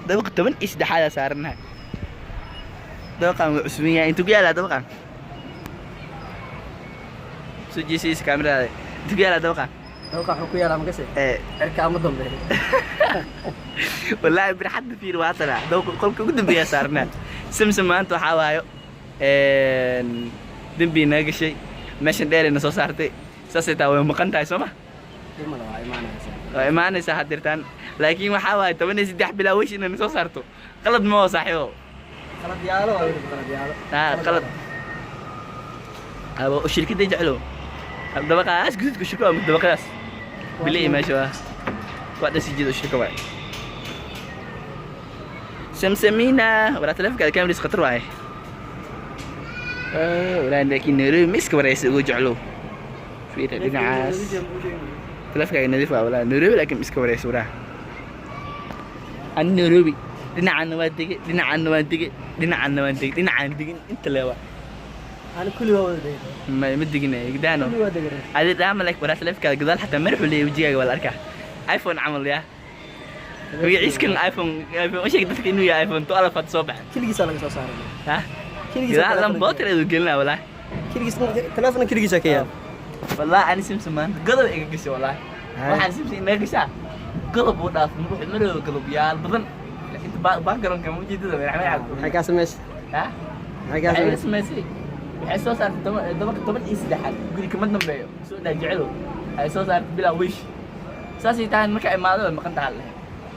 dabaq toban is dhaxada saaranahay dabaqan waa cusmiya intuu ku yaalaa dabaqan soo jeesis kamerada intuu ku yaalaa dabaqan wuxuu ku yaalaa magase erka ama dambe wallahi bir xad fiir waatana dabaq qolka ugu dambeeya saarnaa samsam maanta waxa waayo dambi naga shay meeshan dheerina soo saartay saasay taa way maqan tahay Soomaa imaanaysa hadirtaan laakiin waxa waay 13 bilaawish inaan soo saarto qalad ma saaxiibo qalad yaalo qalad abo shirkadda jeclo dabaqaas gududku shirkado ama dabaqaas bilay meesha waa sijid shirkado waay samsamina wala telefonka kaamris khatar waay wala laakiin nuru miska waraysi ugu jeclo fiir dhinacaas تلفك نظيفة ولا نروبي لكن مسكوري سورة أنا نروبي دينا عن نوادق دينا عن نوادق دينا عن نوادق دينا عن دقين أنت اللي هو أنا كل يوم ما مدقنا يقدانو هذا تعمل لك ولا تلفك قدال حتى مرحوا لي وجيك ولا أركح آيفون عمل يا ويعيش كل آيفون وش يقدر إنه يا آيفون تو ألف صبح كل جيس أنا صار ها كل جيس لا لم باطل إذا قلنا ولا كل جيس تلفنا كل جيس كيا والله أنا سمسمان قلب إيجاكسي والله waxaan simsi inagasha qalab oo dhaaf maroo qalab yaal badan inta background ka muujidada waxay ka sameeyay ha waxay ka sameeyay waxay soo saartay dabaq toban is dhaxal guri kama dambeeyo soo dhaajicdo ay soo saartay bilaa wish saasi taan marka imaado maqan taal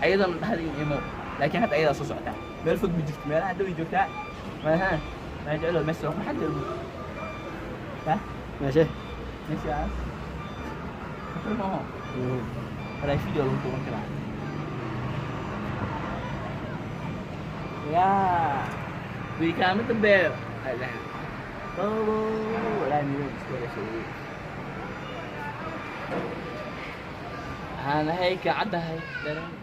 ayadan dhaxalin imo laakiin hadda ayada soo socota meel fog bijirto meel hadda way joogtaa ma jeclo meesha waxa hadda ha ماشي ماشي عارف هذا فيديو لو انتم كده يا بيكامل تبع هذا ولا نيوز كده شيء انا هيك عدها هي درن